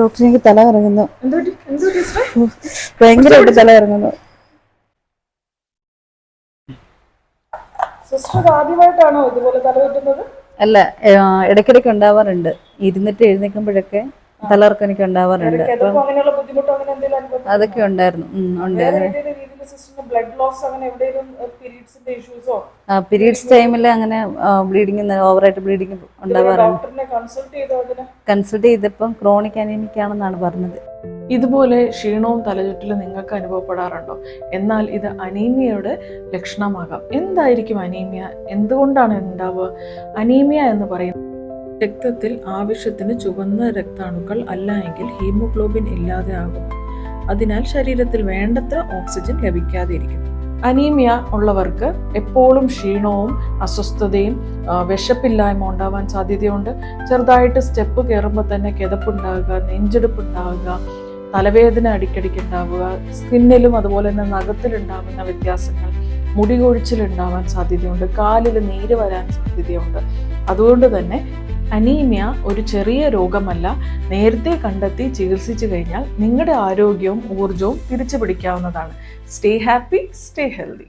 Doctor എനിക്ക് തല ഇറങ്ങുന്നു, ഭയങ്കരമായിട്ട് തല ഇറങ്ങുന്നു. സിസ്റ്റർ ആദ്യമായിട്ടാണോ ഇതുപോലെ തല ചുറ്റുന്നത്? അല്ല, ഇടയ്ക്കിടയ്ക്ക് ഉണ്ടാവാറുണ്ട്. ഇരുന്നിട്ട് എഴുന്നേൽക്കുമ്പോഴൊക്കെ തലകറക്കം എനിക്ക് ഉണ്ടാവാറുണ്ട്. അതൊക്കെ ഉണ്ടായിരുന്നു. പീരീഡ്സ് ടൈമിൽ അങ്ങനെ ബ്ലീഡിങ്, ഓവറായിട്ട് ബ്ലീഡിങ് ഉണ്ടാവാറുണ്ട്. കൺസൾട്ട് ചെയ്തപ്പം ക്രോണിക് അനീമിക് ആണെന്നാണ് പറഞ്ഞത്. ഇതുപോലെ ക്ഷീണവും തലചുറ്റലും നിങ്ങൾക്ക് അനുഭവപ്പെടാറുണ്ടോ? എന്നാൽ ഇത് അനീമിയയുടെ ലക്ഷണമാകാം. എന്തായിരിക്കും അനീമിയ? എന്തുകൊണ്ടാണ് ഉണ്ടാവുക? അനീമിയ എന്ന് പറയുന്നത് രക്തത്തിൽ ആവശ്യത്തിന് ചുവന്ന രക്താണുക്കൾ അല്ല എങ്കിൽ ഹീമോഗ്ലോബിൻ ഇല്ലാതെ ആകുന്നു. അതിനാൽ ശരീരത്തിൽ വേണ്ടത്ര ഓക്സിജൻ ലഭിക്കാതെ ഇരിക്കുന്നു. അനീമിയ ഉള്ളവർക്ക് എപ്പോഴും ക്ഷീണവും അസ്വസ്ഥതയും വിശപ്പില്ലായ്മ ഉണ്ടാവാൻ സാധ്യതയുണ്ട്. ചെറുതായിട്ട് സ്റ്റെപ്പ് കയറുമ്പോൾ തന്നെ കിതപ്പുണ്ടാകുക, നെഞ്ചെടുപ്പുണ്ടാകുക, തലവേദന അടിക്കടിക്ക് ഉണ്ടാവുക, സ്കിന്നിലും അതുപോലെ തന്നെ നഖത്തിലുണ്ടാകുന്ന വ്യത്യാസങ്ങൾ, മുടി കൊഴിച്ചിലുണ്ടാവാൻ സാധ്യതയുണ്ട്, കാലിൽ നീര് വരാൻ സാധ്യതയുണ്ട്. അതുകൊണ്ട് തന്നെ അനീമിയ ഒരു ചെറിയ രോഗമല്ല. നേരത്തെ കണ്ടെത്തി ചികിത്സിച്ചു കഴിഞ്ഞാൽ നിങ്ങളുടെ ആരോഗ്യവും ഊർജവും തിരിച്ചു പിടിക്കാവുന്നതാണ്. Stay happy, stay healthy.